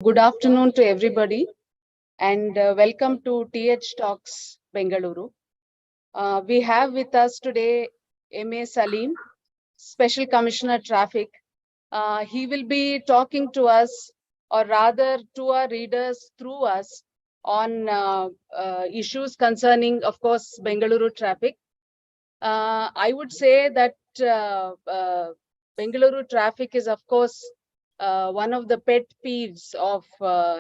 Good afternoon to everybody, and welcome to TH Talks Bengaluru. We have with us today M A Saleem, Special Commissioner Traffic. He will be talking to us, or rather to our readers through us, on issues concerning, of course, Bengaluru traffic. I would say that Bengaluru traffic is, of course, one of the pet peeves of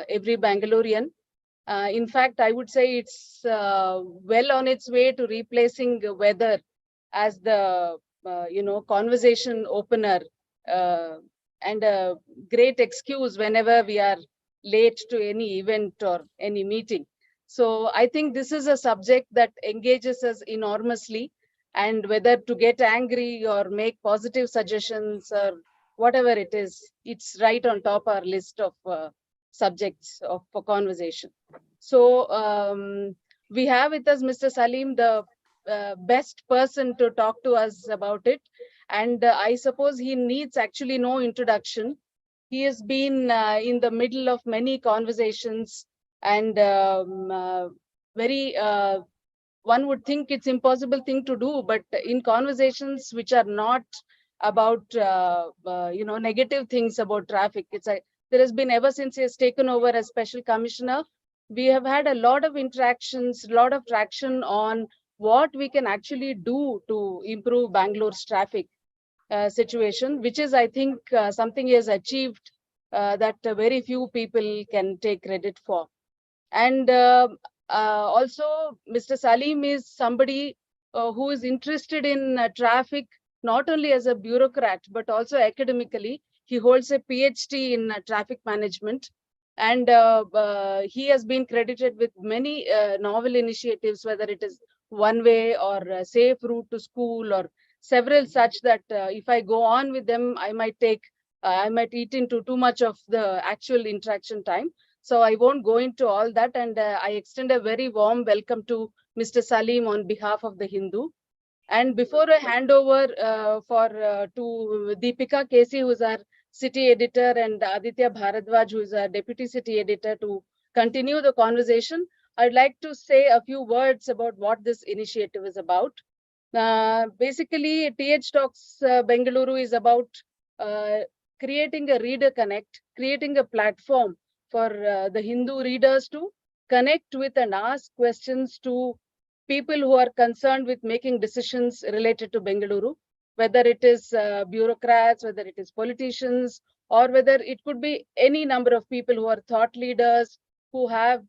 every Bengalurian. In fact, I would say it's well on its way to replacing weather as the conversation opener and a great excuse whenever we are late to any event or any meeting. So I think this is a subject that engages us enormously, and whether to get angry or make positive suggestions or whatever it is, it's right on top our list of subjects for conversation. So we have with us Mr. Saleem, the best person to talk to us about it. And I suppose he needs actually no introduction. He has been in the middle of many conversations, and very one would think it's impossible thing to do, but in conversations which are not about negative things about traffic, there has been, ever since he has taken over as special commissioner, we have had a lot of interactions, a lot of traction on what we can actually do to improve Bangalore's traffic situation, which is, I think, something he has achieved that very few people can take credit for. And also, Mr. Saleem is somebody who is interested in traffic, not only as a bureaucrat, but also academically. He holds a PhD in traffic management, and he has been credited with many novel initiatives, whether it is one way or safe route to school or several such that if I go on with them, I might eat into too much of the actual interaction time. So I won't go into all that, and I extend a very warm welcome to Mr. Saleem on behalf of the Hindu. And before I hand over to Deepika Casey, who is our city editor, and Aditya Bharadwaj, who is our deputy city editor, to continue the conversation, I'd like to say a few words about what this initiative is about. Basically, TH Talks Bengaluru is about creating a reader connect, creating a platform for the Hindu readers to connect with and ask questions to people who are concerned with making decisions related to Bengaluru, whether it is bureaucrats, whether it is politicians, or whether it could be any number of people who are thought leaders, who have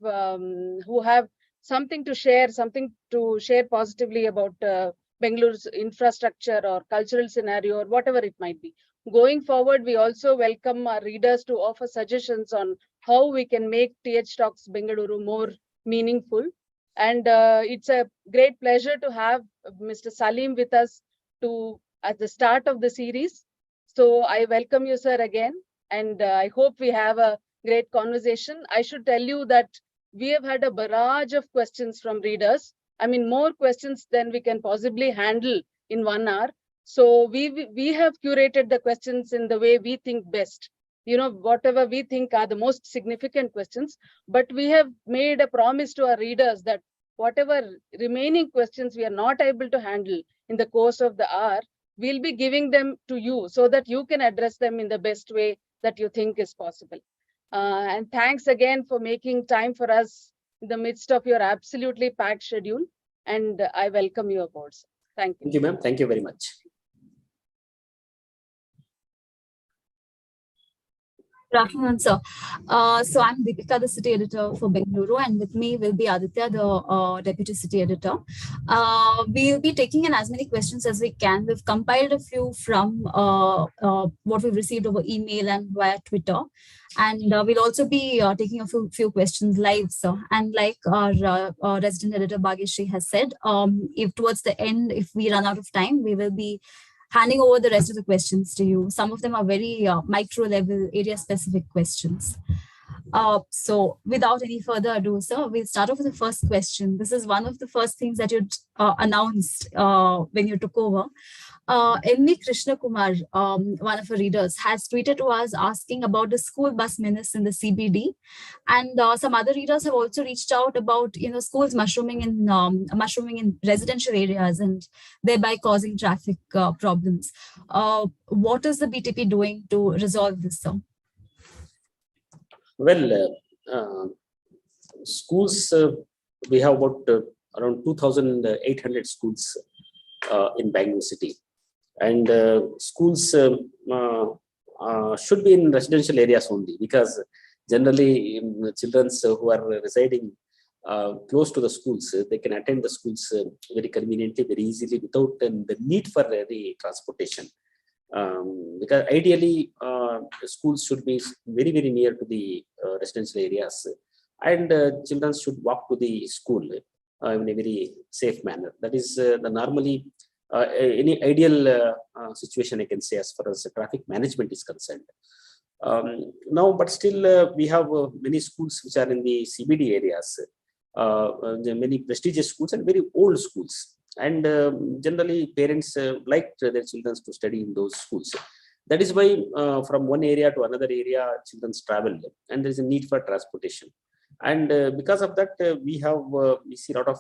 something to share positively about Bengaluru's infrastructure or cultural scenario or whatever it might be. Going forward, we also welcome our readers to offer suggestions on how we can make TH Talks Bengaluru more meaningful. And it's a great pleasure to have Mr. Saleem with us at the start of the series. So I welcome you, sir, again. And I hope we have a great conversation. I should tell you that we have had a barrage of questions from readers. I mean, more questions than we can possibly handle in 1 hour. So we have curated the questions in the way we think best. Whatever we think are the most significant questions, but we have made a promise to our readers that whatever remaining questions we are not able to handle in the course of the hour, we'll be giving them to you so that you can address them in the best way that you think is possible. And thanks again for making time for us in the midst of your absolutely packed schedule. And I welcome you aboard. Thank you. Thank you, ma'am. Thank you very much. Good afternoon, sir. So I'm Deepika, the city editor for Bengaluru, and with me will be Aditya, the deputy city editor. We'll be taking in as many questions as we can. We've compiled a few from what we've received over email and via Twitter. And we'll also be taking a few questions live, sir. And like our resident editor Bhagyashree has said, if towards the end, if we run out of time, we will be handing over the rest of the questions to you. Some of them are very micro level, area specific questions. So without any further ado, sir, we'll start off with the first question. This is one of the first things that you announced when you took over. N.V. Krishna Kumar, one of our readers, has tweeted to us asking about the school bus menace in the CBD, and some other readers have also reached out about schools mushrooming in residential areas and thereby causing traffic problems. What is the BTP doing to resolve this, sir? Well, schools, we have about around 2,800 schools in Bangalore city, and schools should be in residential areas only, because generally children who are residing close to the schools, they can attend the schools very conveniently, very easily, without the need for any transportation. Because ideally schools should be very, very near to the residential areas, and children should walk to the school in a very safe manner. That is the normally any ideal situation, I can say, as far as traffic management is concerned. Now, but still we have many schools which are in the CBD areas, many prestigious schools and very old schools, and generally parents like their children to study in those schools. That is why from one area to another area children travel, and there is a need for transportation. And because of that, we see a lot of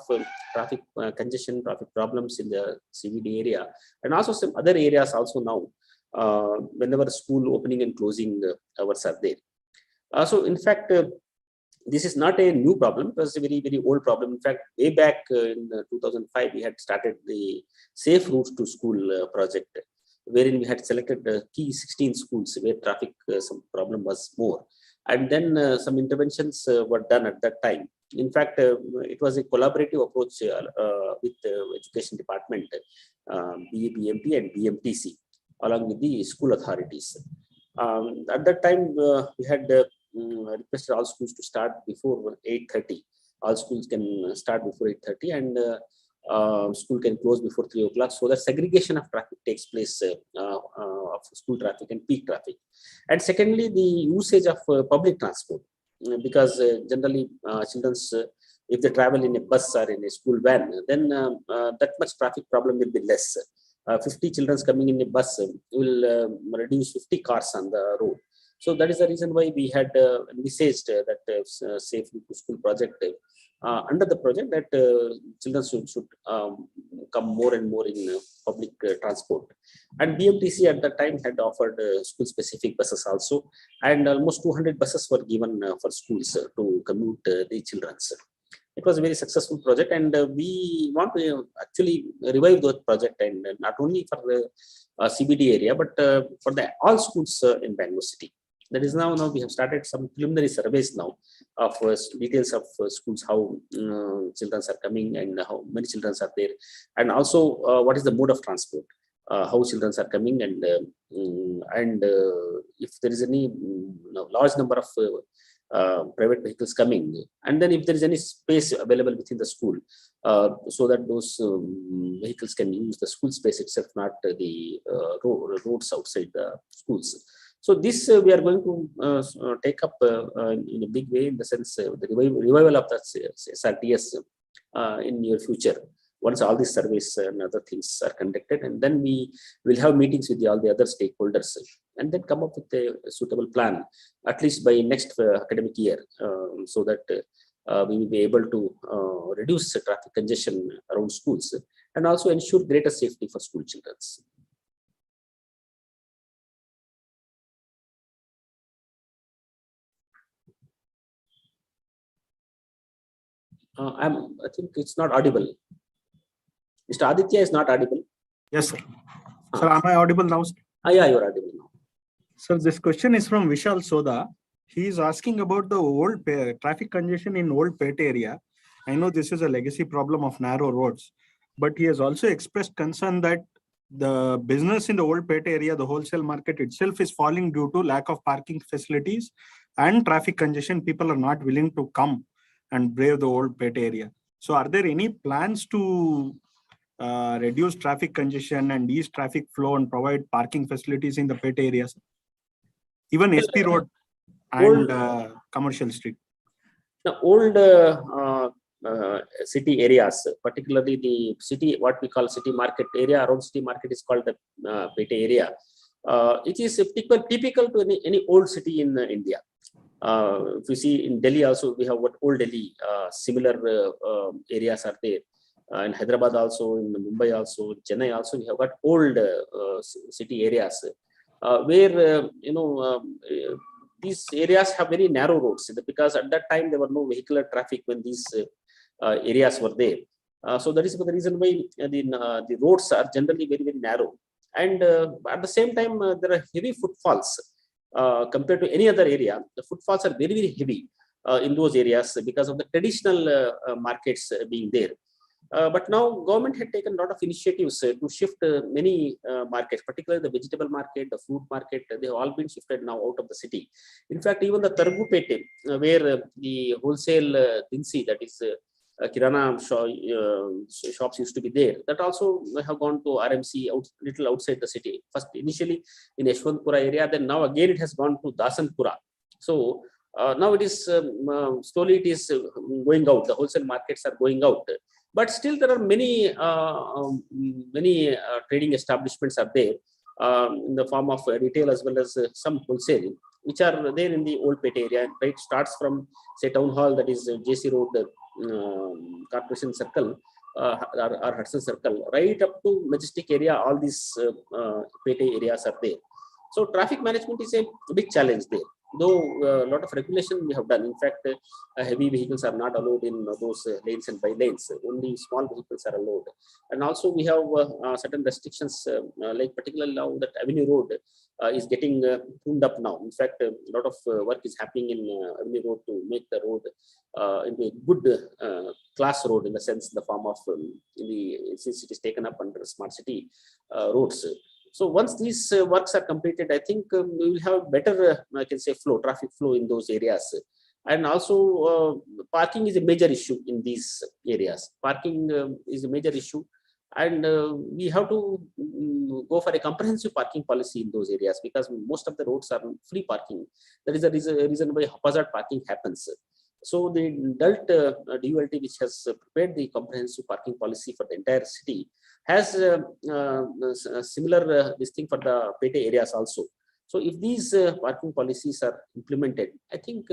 traffic congestion, traffic problems in the CBD area, and also some other areas also now, whenever school opening and closing hours are there. So in fact, this is not a new problem. It was a very, very old problem. In fact, way back in 2005, we had started the Safe Routes to School project, wherein we had selected key 16 schools where traffic some problem was more. And then some interventions were done at that time. In fact, it was a collaborative approach with the Education Department, BABMP and BMTC, along with the school authorities. At that time, we had requested all schools to start before 8:30. All schools can start before 8:30, and school can close before 3 o'clock, so that segregation of traffic takes place of school traffic and peak traffic. And secondly, the usage of public transport, because generally children, if they travel in a bus or in a school van, then that much traffic problem will be less. 50 children coming in a bus will reduce 50 cars on the road. So that is the reason why we had envisaged that Safe Route to School project. Under the project, that children should come more and more in public transport. And BMTC at that time had offered school-specific buses also, and almost 200 buses were given for schools to commute the children. It was a very successful project, and we want to actually revive that project, and not only for the CBD area, but for all schools in Bangalore city. That is now we have started some preliminary surveys now of details of schools, how children are coming and how many children are there, and also what is the mode of transport, how children are coming, and if there is any large number of private vehicles coming, and then if there is any space available within the school, so that those vehicles can use the school space itself, not the roads outside the schools. So this we are going to take up in a big way, in the sense the revival of the SRTS in near future, once all these surveys and other things are conducted, and then we will have meetings with all the other stakeholders, and then come up with a suitable plan, at least by next academic year, so that we will be able to reduce traffic congestion around schools, and also ensure greater safety for school children. I think it's not audible. Mr. Aditya is not audible. Yes, sir. Sir, am I audible now? Yeah, you're audible now. Sir, this question is from Vishal Soda. He is asking about the old traffic congestion in Old Pet area. I know this is a legacy problem of narrow roads, but he has also expressed concern that the business in the Old Pet area, the wholesale market itself, is falling due to lack of parking facilities and traffic congestion. People are not willing to come and brave the Old Pet area. So are there any plans to reduce traffic congestion and ease traffic flow and provide parking facilities in the pet areas? Even SP Road. and commercial street? The old city areas, particularly the city, what we call city market area, around city market is called the Pete area. It is typical to any old city in India. If you see in Delhi also, we have what old Delhi, similar areas are there. In Hyderabad also, in Mumbai also, Chennai also, we have got old city areas where, these areas have very narrow roads because at that time there were no vehicular traffic when these areas were there. So that is the reason why the roads are generally very, very narrow. And at the same time, there are heavy footfalls compared to any other area. The footfalls are very, very heavy in those areas because of the traditional markets being there. But now government had taken a lot of initiatives to shift many markets, particularly the vegetable market, the fruit market. They have all been shifted now out of the city. In fact, even the Targupete, where the wholesale Dinsi, that is Kirana shops used to be there, that also have gone to RMC little outside the city. First, initially in Yeshwantpura area, then now again it has gone to Dasanpura. So now it is slowly it is going out. The wholesale markets are going out. But still, there are many trading establishments are there in the form of retail as well as some wholesale, which are there in the old Pete area. Right, starts from say town hall, that is JC Road, Corporation Circle, or Hudson Circle, right up to Majestic area. All these Pete areas are there. So traffic management is a big challenge there. Though a lot of regulation we have done. In fact, heavy vehicles are not allowed in those lanes and by lanes. Only small vehicles are allowed. And also we have certain restrictions, like particularly now that Avenue Road is getting tuned up now. In fact, a lot of work is happening in Avenue Road to make the road into a good class road, in the sense, in the form of since it is taken up under smart city roads. So once these works are completed, I think we will have better, I can say, traffic flow in those areas. And also parking is a major issue in these areas. Parking is a major issue. And we have to go for a comprehensive parking policy in those areas, because most of the roads are free parking. That is the reason why haphazard parking happens. So the DULT, DULT, which has prepared the comprehensive parking policy for the entire city, has a similar this thing for the Pete areas also. So if these parking policies are implemented, I think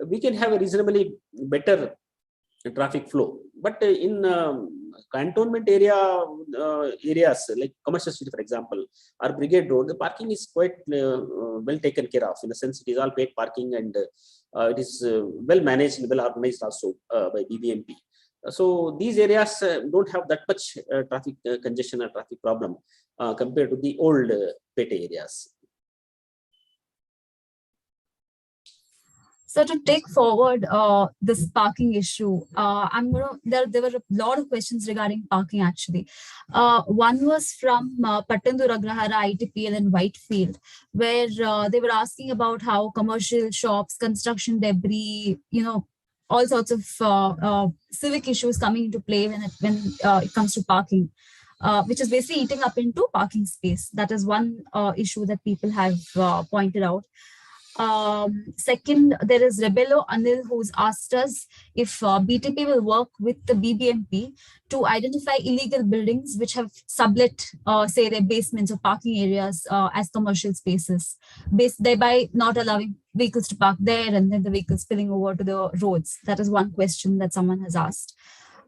we can have a reasonably better traffic flow. But in cantonment areas like Commercial Street, for example, or Brigade Road, the parking is quite well taken care of, in the sense it is all paid parking, and it is well managed and well organized also by BBMP. So these areas don't have that much traffic congestion or traffic problem compared to the old Pete areas. So to take forward this parking issue, there were a lot of questions regarding parking actually. One was from Pattandur Agrahara ITPL in Whitefield, where they were asking about how commercial shops, construction debris, all sorts of civic issues coming into play when it comes to parking, which is basically eating up into parking space. That is one issue that people have pointed out. Second, there is Rebello Anil, who's asked us if BTP will work with the BBMP to identify illegal buildings which have sublet, say, their basements or parking areas as commercial spaces, thereby not allowing vehicles to park there and then the vehicles spilling over to the roads. That is one question that someone has asked.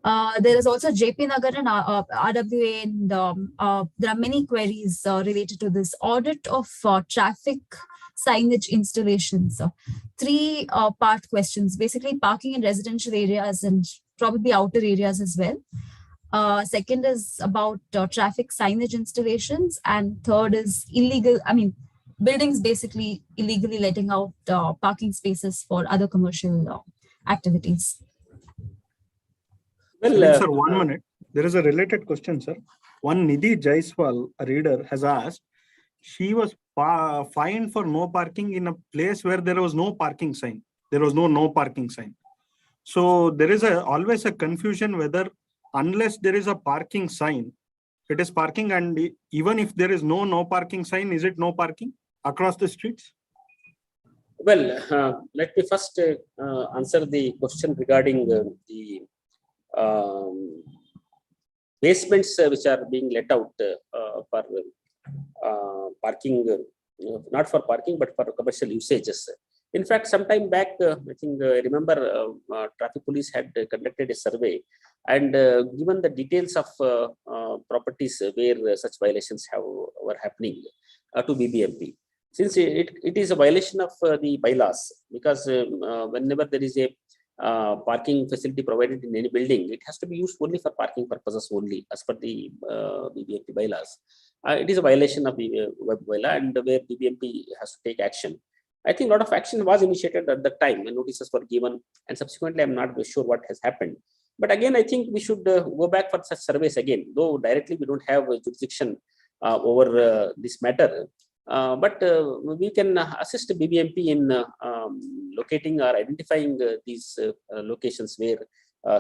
There is also JP Nagar and RWA, and there are many queries related to this audit of traffic signage installations. Three part questions, basically parking in residential areas and probably outer areas as well. Second is about traffic signage installations, and third is buildings basically illegally letting out parking spaces for other commercial activities. Well, sir, 1 minute. There is a related question, sir. One Nidhi Jaiswal, a reader, has asked, she was fined for no parking in a place where there was no parking sign. There was no parking sign. So there is always a confusion whether, unless there is a parking sign, it is parking, and even if there is no parking sign, is it no parking across the streets? Well, let me first answer the question regarding the um, basements which are being let out for parking, not for parking, but for commercial usages. In fact, some time back, I think I remember traffic police had conducted a survey and given the details of properties where such violations were happening to BBMP. Since it is a violation of the bylaws, because whenever there is a parking facility provided in any building, it has to be used only for parking purposes only, as per the BBMP bylaws. It is a violation of the web bylaw, and where BBMP has to take action. I think a lot of action was initiated at that time, and notices were given, and subsequently, I'm not sure what has happened. But again, I think we should go back for such surveys again, though directly we don't have jurisdiction over this matter. But we can assist BBMP in locating or identifying these locations where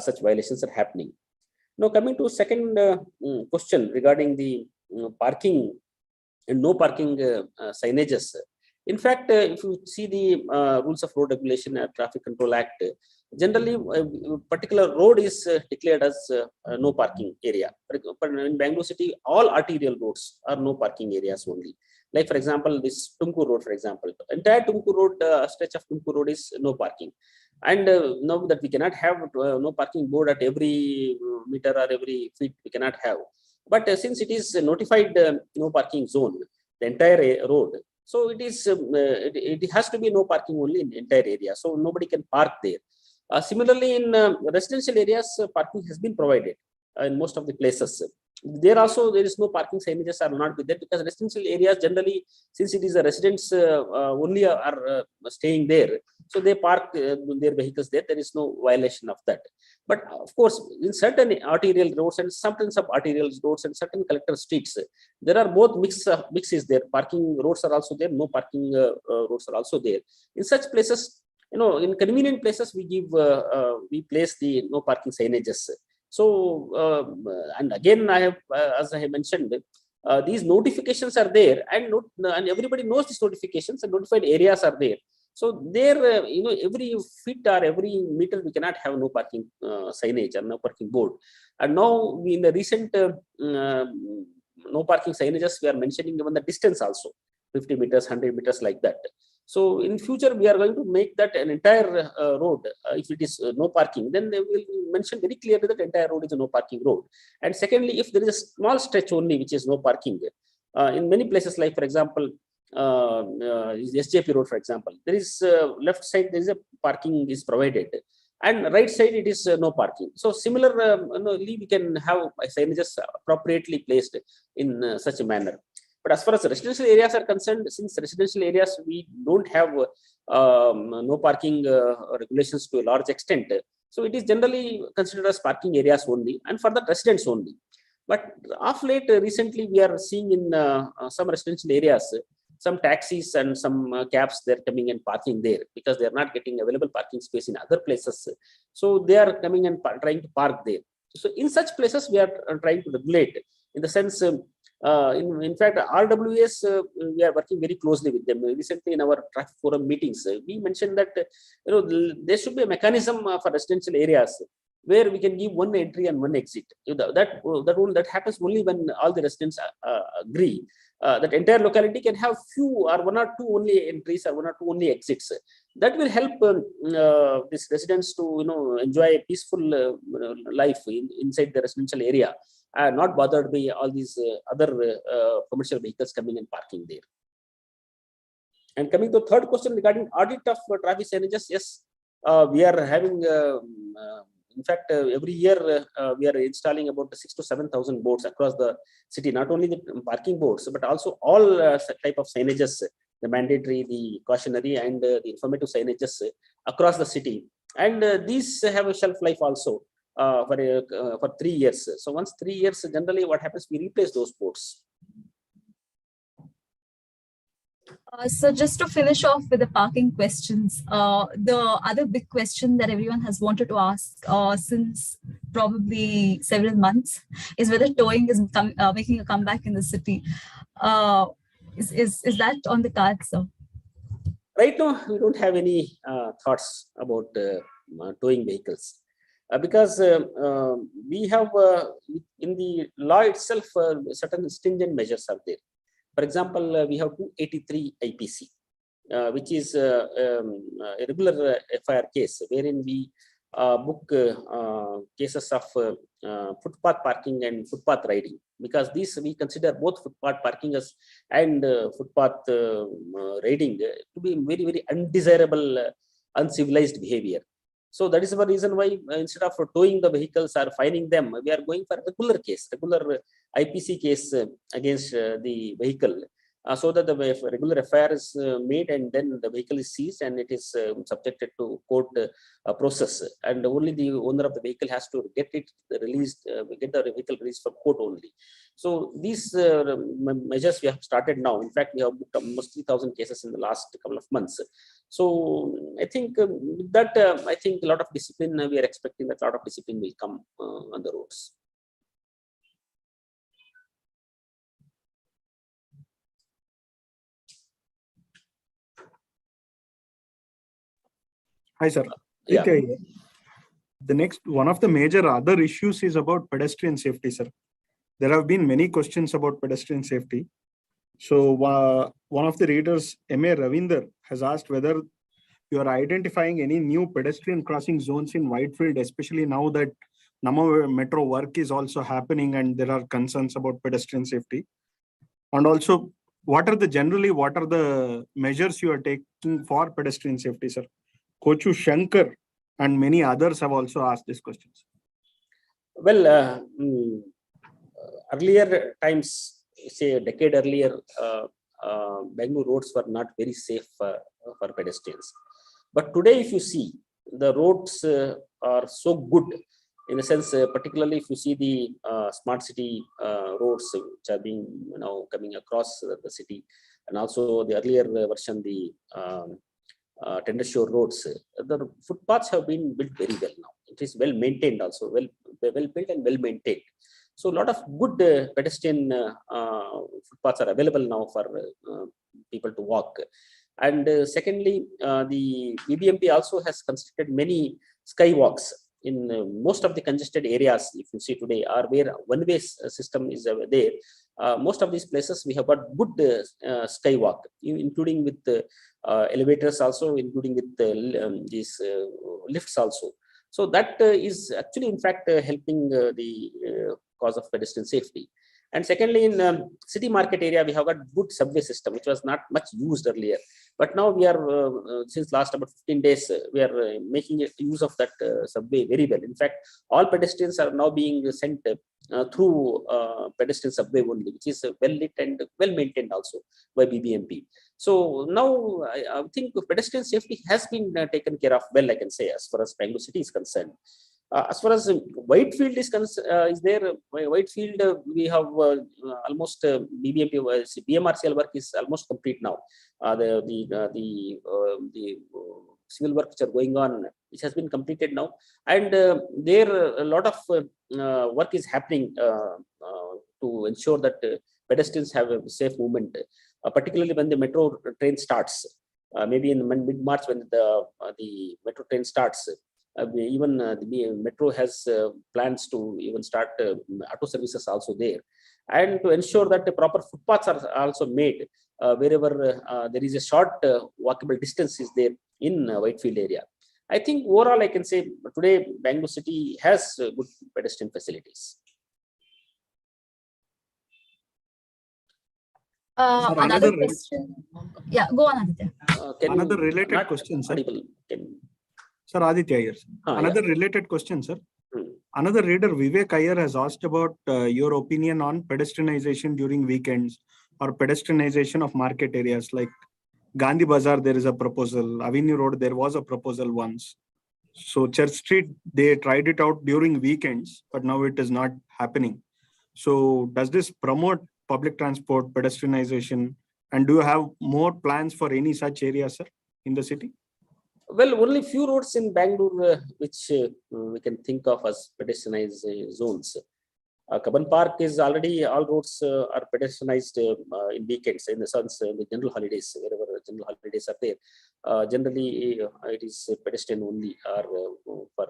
such violations are happening. Now, coming to second question regarding the parking and no parking signages. In fact, if you see the rules of road regulation, Traffic Control Act, generally a particular road is declared as no parking area. But in Bangalore city, all arterial roads are no parking areas only. Like, for example, this Tumkur Road, for example, entire Tumkur Road, stretch of Tumkur Road is no parking. And now that we cannot have no parking board at every meter or every feet, we cannot have. But since it is notified no parking zone, the entire road, so it is it has to be no parking only in the entire area. So nobody can park there. Similarly, in residential areas, parking has been provided in most of the places. There also there is no parking signages are not with that, because residential areas generally, since it is a residents only are staying there, so they park their vehicles there. There is no violation of that. But of course, in certain arterial roads and certain sub-arterial roads and certain collector streets, there are both mix is there. Parking roads are also there. No parking roads are also there. In such places, in convenient places, we place the no parking signages. So, and again, I have, as I have mentioned, these notifications are there, and everybody knows these notifications, and notified areas are there. So there, every feet or every meter, we cannot have no parking signage or no parking board. And now, in the recent no parking signages, we are mentioning even the distance also, 50 meters, 100 meters, like that. So in future, we are going to make that an entire road. If it is no parking, then they will mention very clearly that entire road is a no parking road. And secondly, if there is a small stretch only which is no parking, in many places, like for example, SJP road, for example, there is left side there is a parking is provided, and right side it is no parking. So similarly, we can have signages appropriately placed in such a manner. But as far as residential areas are concerned, since residential areas we don't have no parking regulations to a large extent, so it is generally considered as parking areas only, and for the residents only. But of late, recently, we are seeing in some residential areas, some taxis and some cabs, they're coming and parking there because they are not getting available parking space in other places. So they are coming and trying to park there. So in such places, we are trying to regulate, in the sense, in fact, RWS, we are working very closely with them. Recently, in our traffic forum meetings, we mentioned that there should be a mechanism for residential areas where we can give one entry and one exit. That happens only when all the residents agree. That entire locality can have few or one or two only entries or one or two only exits. That will help these residents to enjoy a peaceful life inside the residential area, not bothered by all these other commercial vehicles coming and parking there. And coming to the third question regarding audit of traffic signages, yes, we are having. In fact, every year we are installing about 6,000 to 7,000 boards across the city. Not only the parking boards, but also all type of signages, the mandatory, the cautionary, and the informative signages across the city. And these have a shelf life also for 3 years. So once 3 years, generally what happens, we replace those boards. So just to finish off with the parking questions, the other big question that everyone has wanted to ask since probably several months is whether towing is making a comeback in the city. Is that on the cards, sir? Right now, we don't have any thoughts about towing vehicles because we have in the law itself certain stringent measures are there. For example, we have 283 IPC, which is a regular FIR case wherein we book cases of footpath parking and footpath riding, because these we consider both footpath parking as and footpath riding to be very, very undesirable, uncivilized behavior. So that is the reason why instead of towing the vehicles or fining them, we are going for regular case, regular IPC case against the vehicle. So that the regular FIR is made and then the vehicle is seized and it is subjected to court process, and only the owner of the vehicle has to get it released, get the vehicle released from court only. So these measures we have started now. In fact, we have booked almost 3,000 cases in the last couple of months. So I think with that, I think a lot of discipline, we are expecting that a lot of discipline will come on the roads. Hi, sir. Yeah. The next one of the major other issues is about pedestrian safety, sir. There have been many questions about pedestrian safety. So one of the readers, M A Ravinder, has asked whether you are identifying any new pedestrian crossing zones in Whitefield, especially now that Nama metro work is also happening and there are concerns about pedestrian safety. And also, what are the measures you are taking for pedestrian safety, sir? Kochu Shankar and many others have also asked these questions. Well, earlier times, say a decade earlier, Bengaluru roads were not very safe for pedestrians. But today, if you see, the roads are so good, in a sense, particularly if you see the smart city roads which are being now coming across the city, and also the earlier version, the tender shore roads, the footpaths have been built very well now. It is well maintained also, well built and well maintained. So a lot of good pedestrian footpaths are available now for people to walk. And secondly, the BBMP also has constructed many skywalks in most of the congested areas. If you see today, are where one-way system is there. Most of these places we have got good skywalk, including with elevators also, including with these lifts also. So that is actually, in fact, helping the cause of pedestrian safety. And secondly, in city market area, we have got good subway system, which was not much used earlier. But now we are, since last about 15 days, we are making use of that subway very well. In fact, all pedestrians are now being sent through pedestrian subway only, which is well lit and well maintained also by BBMP. So now I think pedestrian safety has been taken care of well, I can say, as far as Bengaluru city is concerned. As far as Whitefield is there, Whitefield we have almost BBMP BMRCL work is almost complete now. The civil work which are going on, which has been completed now, and there a lot of work is happening to ensure that pedestrians have a safe movement, particularly when the metro train starts. Maybe in mid-March when the metro train starts. Even the metro has plans to even start auto services also there, and to ensure that the proper footpaths are also made wherever there is a short walkable distance is there in Whitefield area. I think overall I can say today Bengaluru city has good pedestrian facilities. Another question. Yeah, go on, Aditya. Another related question, sir. Sir, Aditya here. Another related question, sir. Another reader, Vivek Iyer, has asked about your opinion on pedestrianization during weekends or pedestrianization of market areas like Gandhi Bazaar. There is a proposal. Avenue Road, there was a proposal once. So Church Street, they tried it out during weekends, but now it is not happening. So does this promote public transport, pedestrianization, and do you have more plans for any such areas, sir, in the city? Well, only few roads in Bengaluru which we can think of as pedestrianized zones. Kaban Park is already, all roads are pedestrianized in weekends, in the sense in the general holidays, wherever general holidays are there. Generally, it is pedestrian only, or for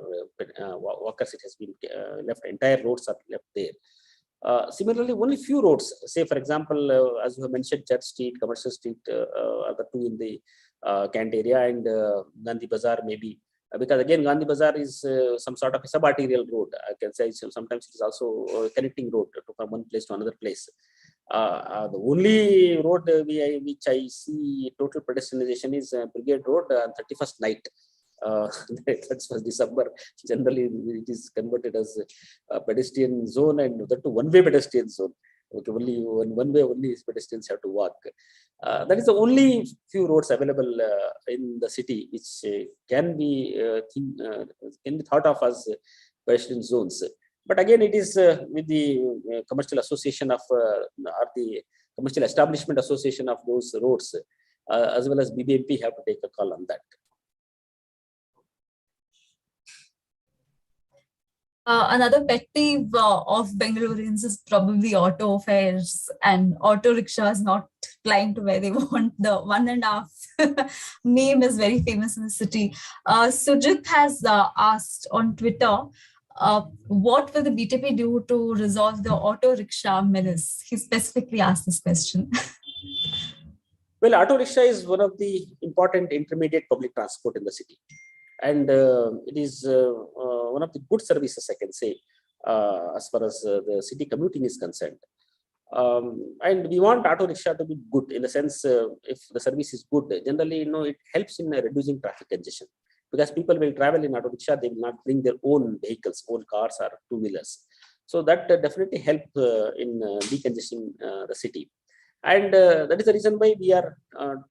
walkers it has been left, entire roads are left there. Similarly, only few roads, say for example, as you have mentioned, Church Street, Commercial Street are the two in the Kant area, and Gandhi Bazaar maybe. Because again, Gandhi Bazaar is some sort of a sub-arterial road. I can say sometimes it is also a connecting road from one place to another place. The only road which I see total pedestrianization is Brigade Road on 31st night. That's for December. Generally, it is converted as a pedestrian zone, and that to one-way pedestrian zone. Okay, only one way only pedestrians have to walk. That is the only few roads available in the city which can be thought of as pedestrian zones. But again, it is with the commercial association of or the commercial establishment association of those roads, as well as BBMP have to take a call on that. Another pet peeve of Bengalurians is probably auto fares and auto rickshaws not flying to where they want. The 1.5 meme is very famous in the city. Sujit has asked on Twitter, what will the BTP do to resolve the auto rickshaw menace? He specifically asked this question. Well, auto rickshaw is one of the important intermediate public transport in the city. And it is one of the good services, I can say, as far as the city commuting is concerned. And we want auto rickshaw to be good in the sense, if the service is good, generally, it helps in reducing traffic congestion, because people will travel in auto rickshaw, they will not bring their own vehicles, own cars or two-wheelers. So that definitely help in decongesting the city. And that is the reason why we are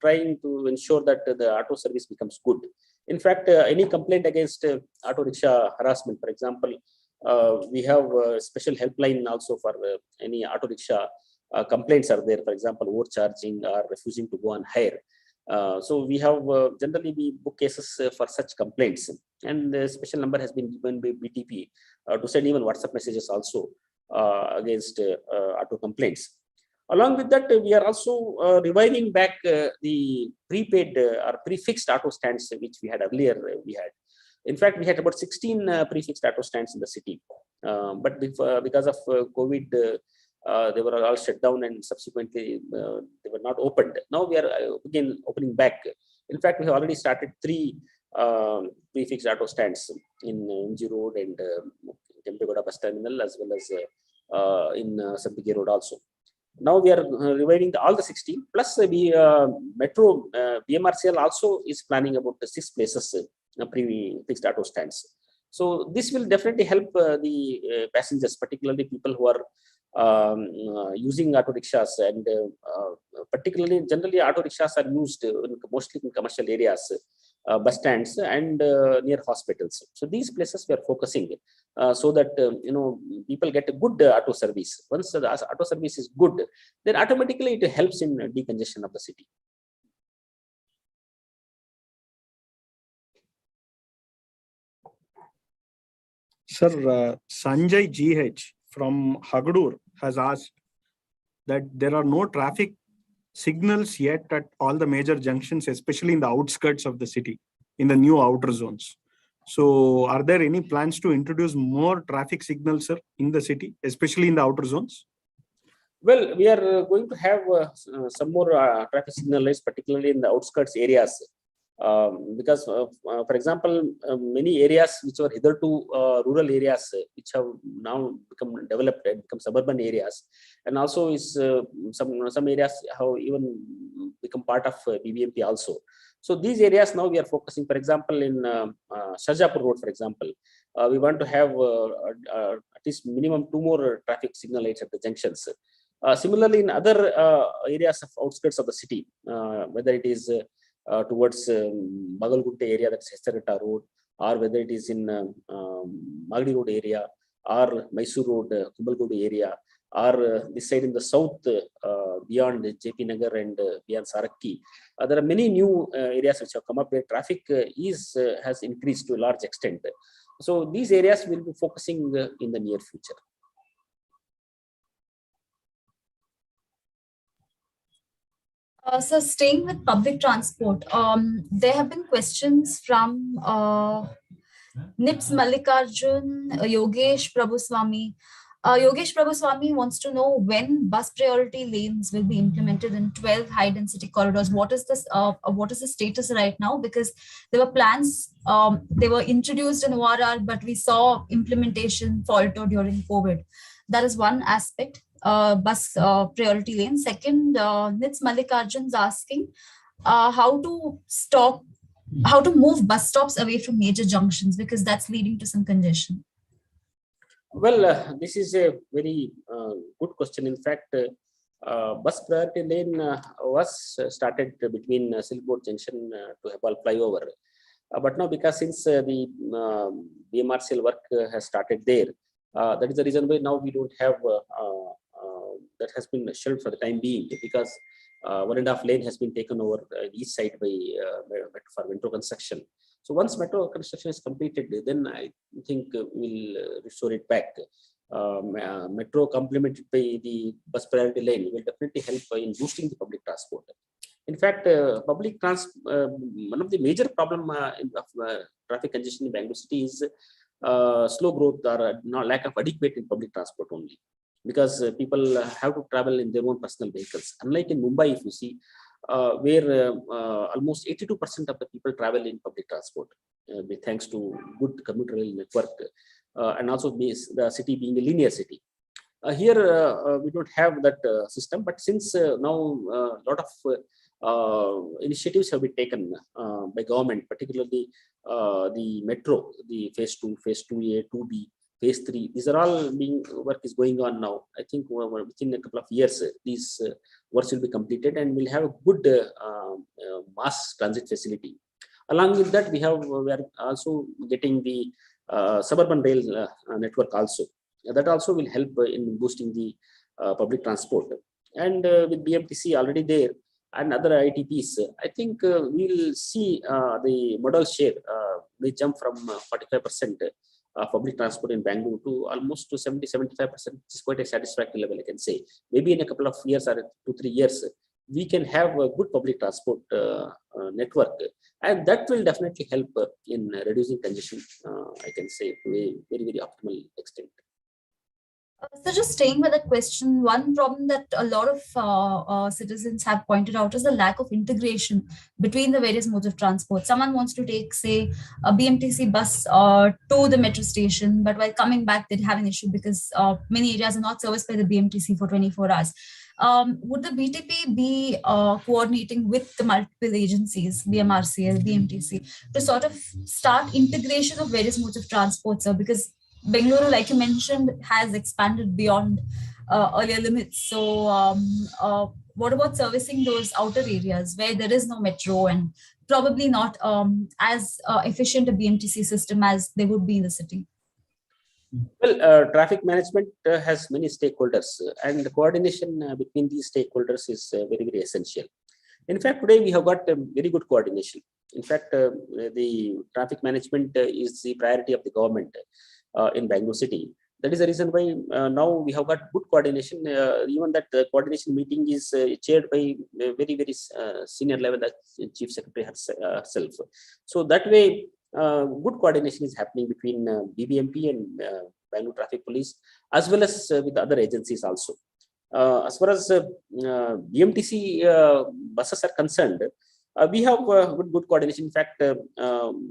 trying to ensure that the auto service becomes good. In fact, any complaint against auto rickshaw harassment, for example, we have a special helpline also for any auto rickshaw complaints are there, for example, overcharging or refusing to go on hire. So we have generally we book cases for such complaints, and the special number has been given by BTP to send even WhatsApp messages also against auto complaints. Along with that, we are also reviving back the prepaid or prefixed auto stands which we had earlier. In fact, we had about 16 prefixed auto stands in the city, but because of COVID, they were all shut down, and subsequently they were not opened. Now we are again opening back. In fact, we have already started 3 prefixed auto stands in MG Road and Kempegoda Bus Terminal, as well as in Sampige Road also. Now we are reviving all the 16, plus Metro BMRCL also is planning about 6 places prefixed auto stands. So this will definitely help the passengers, particularly people who are using auto rickshaws, and particularly generally auto rickshaws are used mostly in commercial areas, bus stands and near hospitals. So these places we are focusing so that people get a good auto service. Once the auto service is good, then automatically it helps in decongestion of the city. Sir, Sanjay GH from Hagdur has asked that there are no traffic signals yet at all the major junctions, especially in the outskirts of the city, in the new outer zones. So are there any plans to introduce more traffic signals, sir, in the city, especially in the outer zones? Well, we are going to have some more traffic signal lights, particularly in the outskirts areas. Because, for example, many areas which were hitherto rural areas, which have now become developed and become suburban areas, and also is some areas have even become part of BBMP also. So these areas now we are focusing. For example, in Shahjapur Road, for example, we want to have at least minimum 2 more traffic signal lights at the junctions. Similarly, in other areas of outskirts of the city, whether it is towards Bagalgunte area, that's Hesarata Road, or whether it is in Magadi Road area, or Mysore Road, Kumbalgodu area, or this side in the south, beyond JP Nagar and beyond Sarakki. There are many new areas which have come up where traffic has increased to a large extent. So these areas will be focusing in the near future. So staying with public transport, there have been questions from Nips Mallikarjun, Yogesh Prabhuswamy. Yogesh Prabhuswamy wants to know when bus priority lanes will be implemented in 12 high density corridors. What is this? What is the status right now? Because there were plans, they were introduced in ORR, but we saw implementation falter during COVID. That is one aspect. Bus priority lane. Second, Nits Mallikarjun's asking how to move bus stops away from major junctions, because that's leading to some congestion. Well, this is a very good question. In fact, bus priority lane was started between Silkboard Junction to Hebbal flyover. But now, because since the BMRCL work has started there, that is the reason why now we don't have that has been shelved for the time being, because 1.5 lane has been taken over east side by for metro construction. So once metro construction is completed, then I think we'll restore it back. Metro complemented by the bus priority lane will definitely help in boosting the public transport. In fact, one of the major problem of traffic congestion in Bangalore city is slow growth or lack of adequate in public transport only, because people have to travel in their own personal vehicles. Unlike in Mumbai, if you see, where almost 82% of the people travel in public transport, thanks to good commuter rail network, and also the city being a linear city. Here, we don't have that system, but since now a lot of initiatives have been taken by government, particularly the metro, the phase 2, phase 2A, 2B, phase 3, these are all work is going on now. I think within a couple of years, these works will be completed and we'll have a good mass transit facility. Along with that, we are also getting the suburban rail network also. That also will help in boosting the public transport. And with BMTC already there and other ITPs, I think we'll see the modal share may jump from 45% public transport in Bengaluru to almost to 70-75%, which is quite a satisfactory level, I can say. Maybe in a couple of years or 2-3 years, we can have a good public transport network, and that will definitely help in reducing congestion, I can say, to a very, very optimal extent. So just staying with that question, one problem that a lot of citizens have pointed out is the lack of integration between the various modes of transport. Someone wants to take, say, a BMTC bus to the metro station, but while coming back, they have an issue because many areas are not serviced by the BMTC for 24 hours. Would the BTP be coordinating with the multiple agencies, BMRCL, BMTC, to sort of start integration of various modes of transport, sir? Because Bengaluru, like you mentioned, has expanded beyond earlier limits. So what about servicing those outer areas where there is no metro and probably not as efficient a BMTC system as they would be in the city? Well, traffic management has many stakeholders, and the coordination between these stakeholders is very, very essential. In fact, today we have got very good coordination. In fact, the traffic management is the priority of the government in Bangalore city. That is the reason why now we have got good coordination. Even that coordination meeting is chaired by a very, very senior level, that Chief Secretary herself. So that way, good coordination is happening between BBMP and Bangalore Traffic Police, as well as with other agencies also. As far as BMTC buses are concerned, we have good coordination. In fact,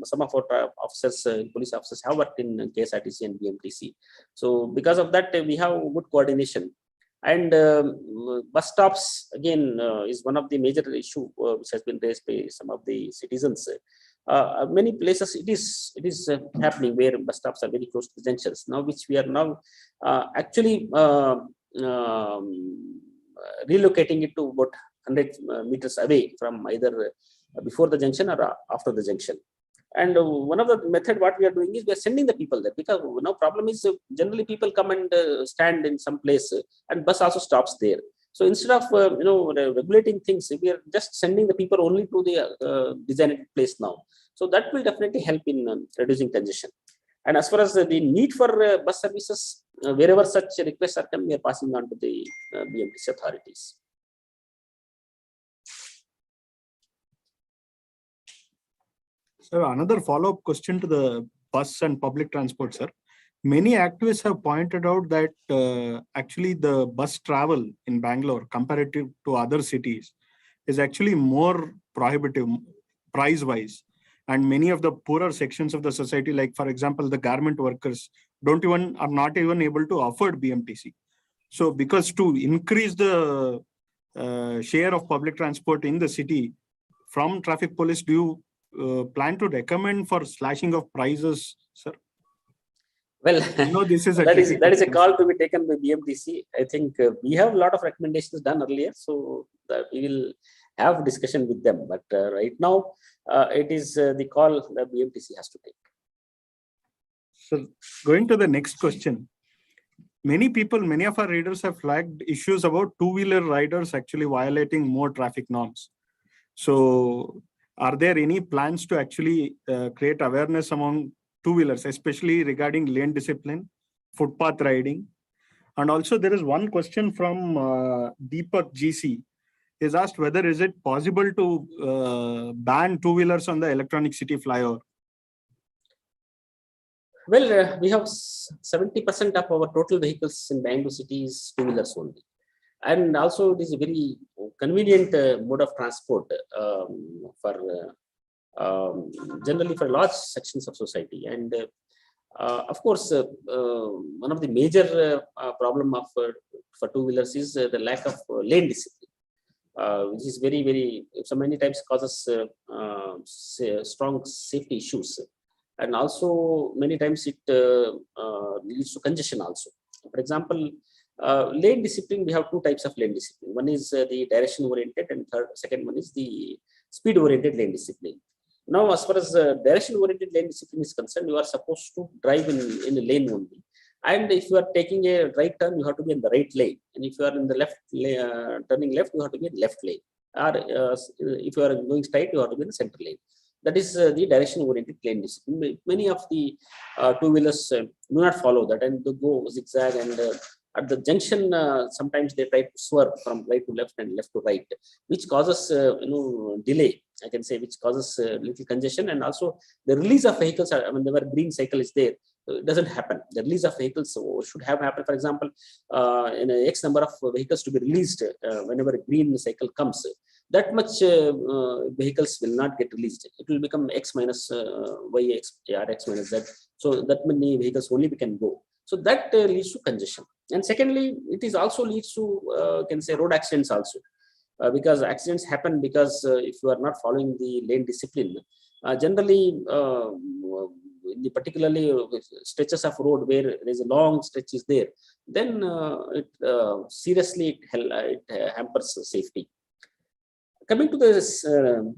some of our officers, police officers, have worked in KSRTC and BMTC. So because of that, we have good coordination. And bus stops, again, is one of the major issue which has been raised by some of the citizens. Many places it is happening where bus stops are very close to the junctions, now which we are now actually relocating it to about 100 meters away from either before the junction or after the junction. And one of the method what we are doing is we are sending the people there, because now problem is generally people come and stand in some place and bus also stops there. So instead of regulating things, we are just sending the people only to the designated place now. So that will definitely help in reducing congestion. And as far as the need for bus services, wherever such requests are coming, we are passing on to the BMTC authorities. So another follow-up question to the bus and public transport, sir. Many activists have pointed out that actually the bus travel in Bangalore comparative to other cities is actually more prohibitive price-wise. And many of the poorer sections of the society, like for example, the garment workers, are not even able to afford BMTC. So because to increase the share of public transport in the city, from traffic police, do you plan to recommend for slashing of prices, sir? Well, this is a that is a question. call to be taken by BMTC. I think we have a lot of recommendations done earlier, so we will have discussion with them. But right now, it is the call that BMTC has to take. So going to the next question. Many of our readers have flagged issues about two-wheeler riders actually violating more traffic norms. So are there any plans to actually create awareness among two-wheelers, especially regarding lane discipline, footpath riding? And also there is one question from Deepak GC. He's asked whether is it possible to ban two-wheelers on the electronic city flyover? Well, we have 70% of our total vehicles in Bangalore city is two-wheelers only. And also it is a very convenient mode of transport for generally for large sections of society. And of course, one of the major problem of for two-wheelers is the lack of lane discipline, which is very so many times causes strong safety issues. And also many times it leads to congestion also. For example, lane discipline, we have two types of lane discipline. One is the direction oriented, and second one is the speed oriented lane discipline. Now, as far as direction oriented lane discipline is concerned, you are supposed to drive in a lane only. And if you are taking a right turn, you have to be in the right lane. And if you are in the left turning left, you have to be in the left lane. Or if you are going straight, you have to be in the center lane. That is the direction-oriented lane discipline. Many of the two-wheelers do not follow that, and they go zigzag. And at the junction, sometimes they try to swerve from right to left and left to right, which causes delay. I can say, which causes little congestion, and also the release of vehicles. Whenever green cycle is there, it doesn't happen. The release of vehicles should have happened. For example, in a X number of vehicles to be released whenever a green cycle comes. That much vehicles will not get released. It will become X minus Y, X minus Z. So that many vehicles only we can go. So that leads to congestion. And secondly, it is also leads to can say road accidents also, because accidents happen because if you are not following the lane discipline, generally in the particularly stretches of road where there is a long stretch is there, then it seriously it hampers safety. Coming to the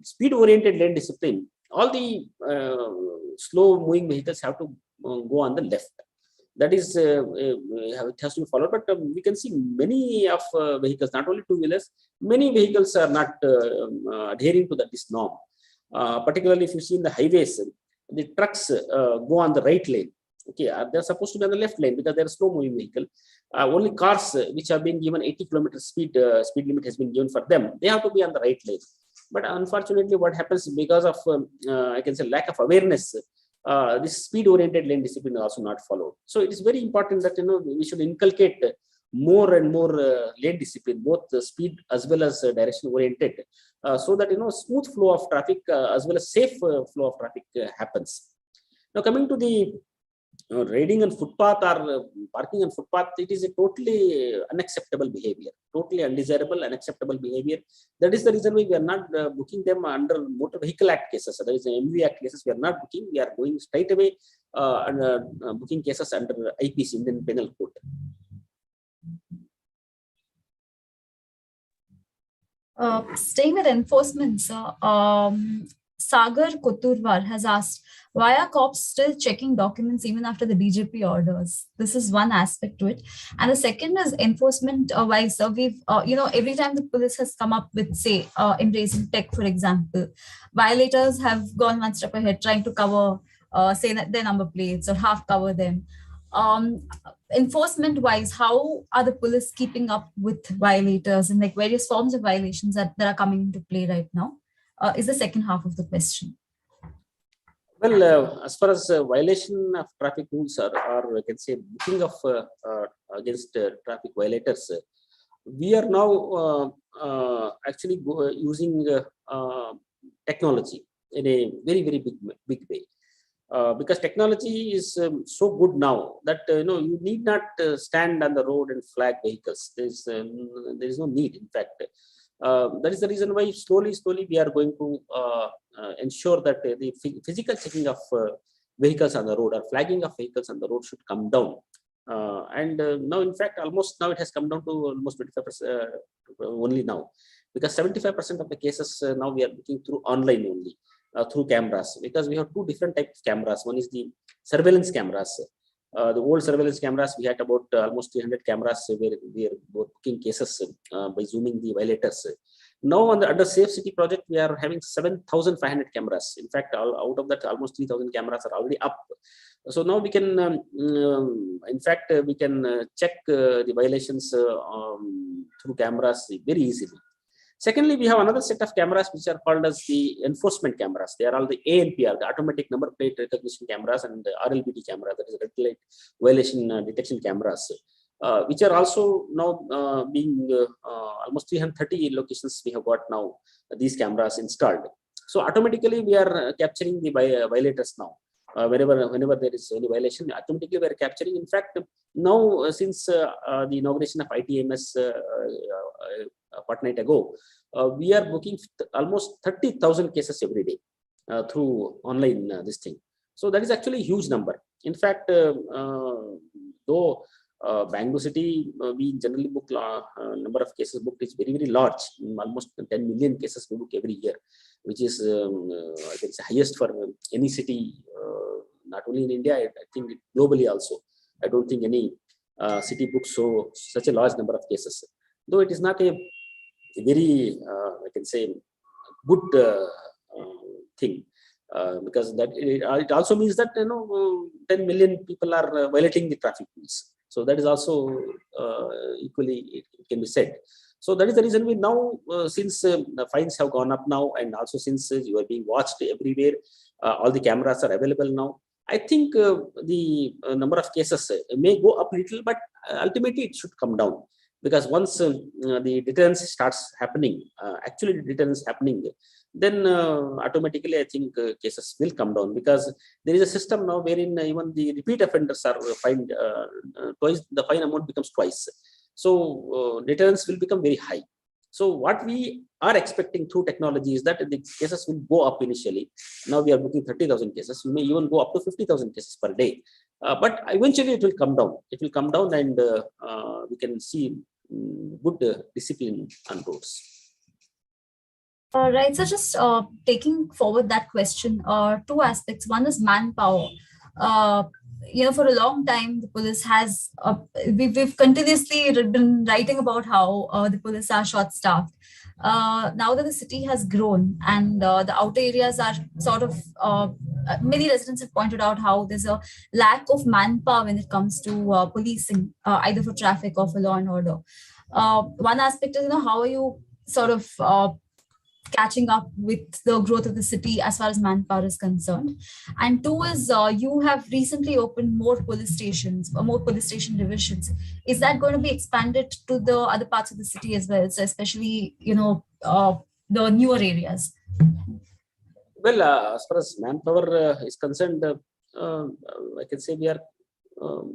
speed-oriented lane discipline, all the slow-moving vehicles have to go on the left. That is, it has to be followed. But we can see many of vehicles, not only two-wheelers, many vehicles are not adhering to this norm. Particularly if you see in the highways, the trucks go on the right lane. Okay, they're supposed to be on the left lane because they're a slow-moving vehicle. Only cars which have been given 80 km speed limit has been given for them. They have to be on the right lane. But unfortunately, what happens because of I can say lack of awareness, this speed-oriented lane discipline is also not followed. So it is very important that we should inculcate more and more lane discipline, both speed as well as direction-oriented, so that smooth flow of traffic as well as safe flow of traffic happens. Now, coming to the riding on footpath or parking on footpath, it is a totally unacceptable behavior, totally undesirable, unacceptable behavior. That is the reason why we are not booking them under Motor Vehicle Act cases. That is the MV Act cases. We are not booking. We are going straight away and booking cases under IPC, Indian Penal Code. Staying with enforcement, sir, Sagar Koturwar has asked, why are cops still checking documents even after the DGP orders? This is one aspect to it. And the second is enforcement wise. So we've, every time the police has come up with, say, embracing tech, for example, violators have gone one step ahead, trying to cover, say, their number plates or half cover them. Enforcement wise, how are the police keeping up with violators and like various forms of violations that are coming into play right now? Is the second half of the question. Well, as far as violation of traffic rules or I can say booking of against traffic violators, we are now actually using technology in a very big way. Because technology is so good now that you need not stand on the road and flag vehicles. There is no need. In fact, that is the reason why slowly we are going to ensure that the physical checking of vehicles on the road or flagging of vehicles on the road should come down. And now, in fact, almost now it has come down to almost 25% only now, because 75% of the cases now we are looking through online only. Through cameras, because we have two different types of cameras. One is the surveillance cameras. The old surveillance cameras, we had about almost 300 cameras where we are booking cases by zooming the violators. Now, under Safe City project, we are having 7,500 cameras. In fact, out of that, almost 3,000 cameras are already up. So now we can, in fact, we can check the violations through cameras very easily. Secondly, we have another set of cameras which are called as the enforcement cameras. They are all the ANPR, the automatic number plate recognition cameras, and the RLBT camera, that is red light violation detection cameras, which are also now being almost 330 locations we have got now these cameras installed. So automatically we are capturing the violators now. Whenever there is any violation, automatically we are capturing. In fact, now since the inauguration of ITMS a fortnight ago, we are booking almost 30,000 cases every day through online this thing. So that is actually a huge number. In fact, though Bangalore city, we generally book number of cases booked is very large, almost 10 million cases we book every year, which is I think it's the highest for any city, not only in India, I think globally also. I don't think any city books such a large number of cases. Though it is not a very, I can say, good thing, because that it also means that 10 million people are violating the traffic rules. So that is also equally it can be said. So that is the reason we now, since the fines have gone up now, and also since you are being watched everywhere, all the cameras are available now. I think the number of cases may go up a little, but ultimately it should come down. Because once the deterrence starts happening, actually deterrence happening, then automatically I think cases will come down, because there is a system now wherein even the repeat offenders are fined twice, the fine amount becomes twice. So deterrence will become very high. So what we are expecting through technology is that the cases will go up initially. Now we are booking 30,000 cases. We may even go up to 50,000 cases per day. But eventually it will come down. It will come down, and we can see good discipline on roads. Right. So just taking forward that question, two aspects. One is manpower. For a long time, the police has, we've continuously been writing about how the police are short-staffed. Now that the city has grown and the outer areas are sort of, many residents have pointed out how there's a lack of manpower when it comes to policing, either for traffic or for law and order. One aspect is, how are you sort of catching up with the growth of the city as far as manpower is concerned? And two is, you have recently opened more police stations, more police station divisions. Is that going to be expanded to the other parts of the city as well, so especially the newer areas? Well, as far as manpower is concerned, I can say we are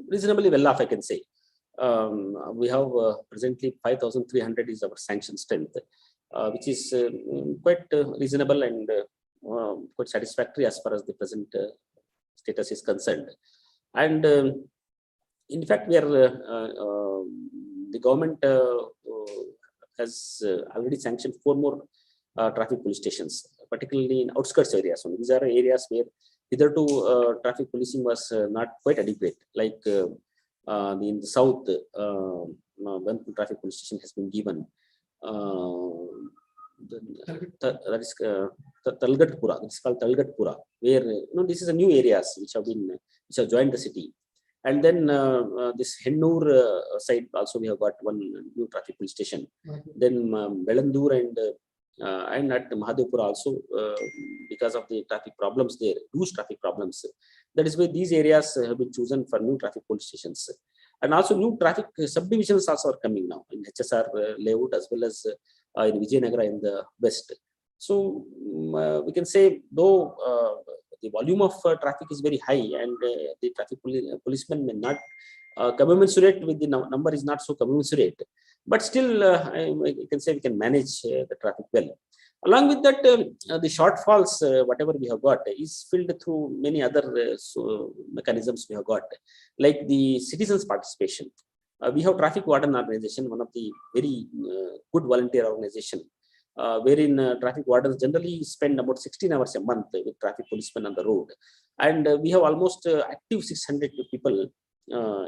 reasonably well off, I can say. We have presently 5,300 is our sanction strength, which is quite reasonable and quite satisfactory as far as the present status is concerned. And in fact, we are the government has already sanctioned 4 more traffic police stations, particularly in outskirts areas. So these are areas where hitherto traffic policing was not quite adequate, like in the south, one traffic police station has been given. That is Talgatpura. It's called Talgatpura, where this is a new areas which have joined the city. And then this Hennur side also we have got one new traffic police station. Then Belandur and and at Mahadevpura also, because of the traffic problems there, huge traffic problems. That is why these areas have been chosen for new traffic police stations. And also new traffic subdivisions also are coming now in HSR layout as well as in Vijayanagara in the west. So we can say, though the volume of traffic is very high and the traffic policemen may not commensurate with the number is not so commensurate, but still I can say we can manage the traffic well. Along with that, the shortfalls, whatever we have got, is filled through many other mechanisms we have got, like the citizens' participation. We have traffic warden organization, one of the very good volunteer organization, wherein traffic wardens generally spend about 16 hours a month with traffic policemen on the road. And we have almost active 600 people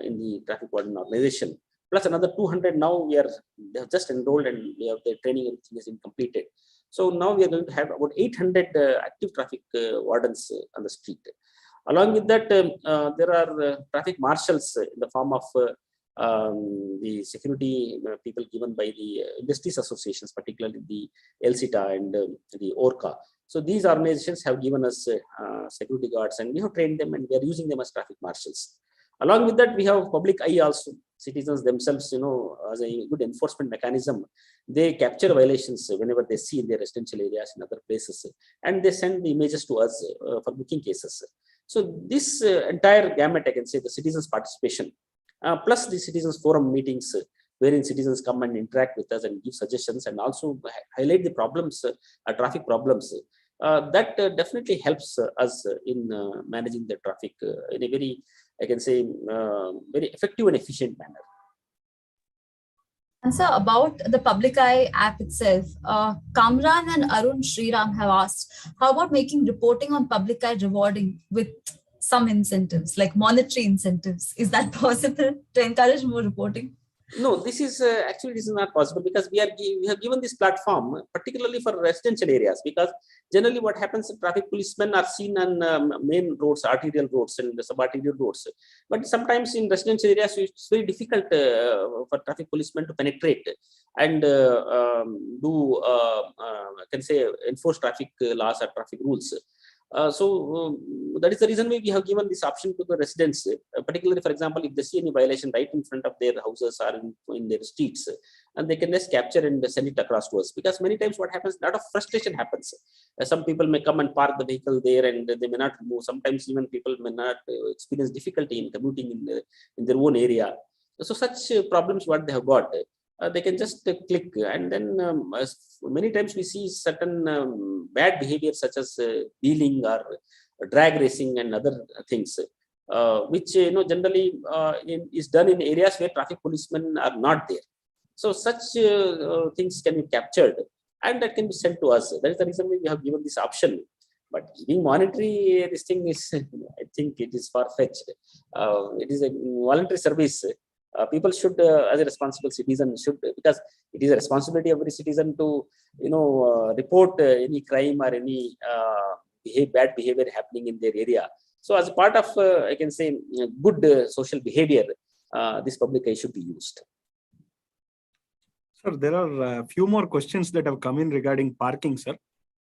in the traffic warden organization. Plus another 200 now they have just enrolled and we have the training, everything is completed. So now we are going to have about 800 active traffic wardens on the street. Along with that, there are traffic marshals in the form of the security people given by the industries associations, particularly the LCTA and the ORCA. So these organizations have given us security guards, and we have trained them and we are using them as traffic marshals. Along with that, we have public eye also. Citizens themselves, as a good enforcement mechanism, they capture violations whenever they see in their residential areas in other places, and they send the images to us for booking cases. So this entire gamut, I can say, the citizens' participation, plus the citizens' forum meetings, wherein citizens come and interact with us and give suggestions and also highlight the problems, traffic problems. That definitely helps us in managing the traffic in a very, I can say, very effective and efficient manner. And so about the Public Eye app itself, Kamran and Arun Sriram have asked, how about making reporting on Public Eye rewarding with some incentives, like monetary incentives? Is that possible to encourage more reporting? No, this is actually this is not possible, because we have given this platform particularly for residential areas, because generally what happens, traffic policemen are seen on main roads, arterial roads and the sub-arterial roads, but sometimes in residential areas it's very difficult for traffic policemen to penetrate and I can say enforce traffic laws or traffic rules. So that is the reason why we have given this option to the residents, particularly, for example, if they see any violation right in front of their houses or in their streets, and they can just capture and send it across to us. Because many times what happens, a lot of frustration happens. Some people may come and park the vehicle there and they may not move. Sometimes even people may not experience difficulty in commuting in their own area. So such problems what they have got, they can just click, and then many times we see certain bad behavior such as wheeling or drag racing and other things, which generally is done in areas where traffic policemen are not there. So such things can be captured and that can be sent to us. That is the reason why we have given this option. But giving monetary, this thing is, I think it is far-fetched. It is a voluntary service. People should, as a responsible citizen, because it is a responsibility of every citizen to, report any crime or any bad behavior happening in their area. So, as a part of, I can say, good social behavior, this public eye should be used. Sir, there are a few more questions that have come in regarding parking, sir.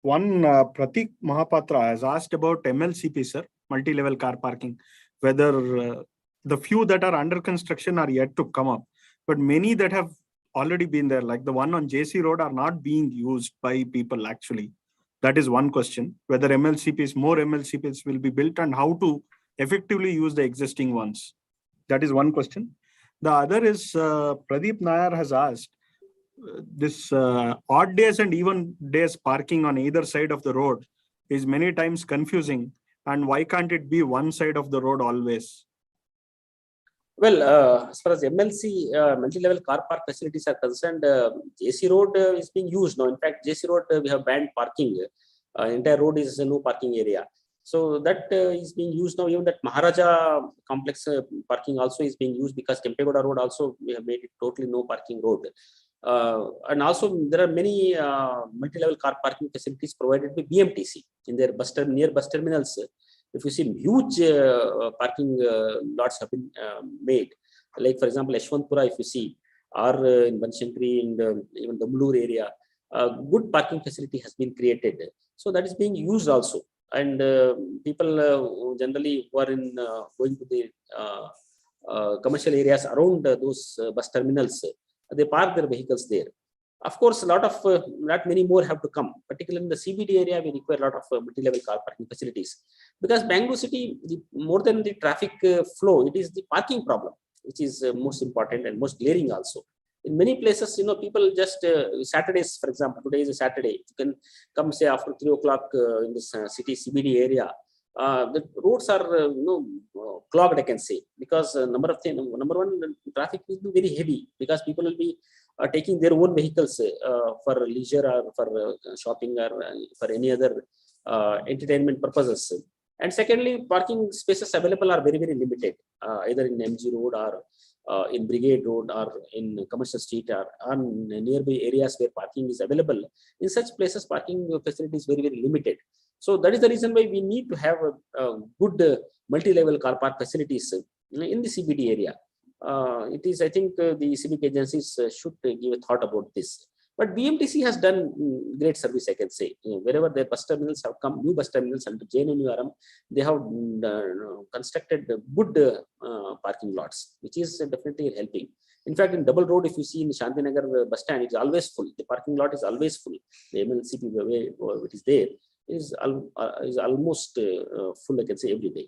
One, Pratik Mahapatra has asked about MLCP, sir, multi-level car parking, whether the few that are under construction are yet to come up, but many that have already been there, like the one on JC Road, are not being used by people actually. That is one question, whether more MLCPs will be built and how to effectively use the existing ones. That is one question. The other is Pradeep Nair has asked, this odd days and even days parking on either side of the road is many times confusing, and why can't it be one side of the road always? Well, as far as MLC, multi-level car park facilities are concerned, JC Road is being used now. In fact, JC Road, we have banned parking. Entire road is no parking area. So that is being used now. Even that Maharaja complex parking also is being used, because Kempegoda Road also, we have made it totally no parking road. And also there are many multi-level car parking facilities provided by BMTC in their near bus terminals. If you see, huge parking lots have been made. Like, for example, Yeshwantpura, if you see, or in Banshankari and even the Bengaluru area, good parking facility has been created. So that is being used also. And people generally who are in going to the commercial areas around those bus terminals, they park their vehicles there. Of course, not many more have to come. Particularly in the CBD area, we require a lot of multi-level car parking facilities. Because Bangalore city, more than the traffic flow, it is the parking problem, which is most important and most glaring also. In many places, people just Saturdays, for example, today is a Saturday. You can come say after 3 o'clock in this city CBD area. The roads are clogged, I can say, because number one, traffic will be very heavy because people will be taking their own vehicles for leisure or for shopping or for any other entertainment purposes. And secondly, parking spaces available are very, very limited, either in MG Road or in Brigade Road or in Commercial Street or on nearby areas where parking is available. In such places, parking facility is very, very limited. So that is the reason why we need to have a good multi-level car park facilities in the CBD area. It is, I think, the civic agencies should give a thought about this. But BMTC has done great service, I can say. Wherever their bus terminals have come, new bus terminals under JNNURM, they have constructed good parking lots, which is definitely helping. In fact, in Double Road, if you see in Shantinagar bus stand, it's always full. The parking lot is always full. The MLCP way which is there is almost full, I can say, every day.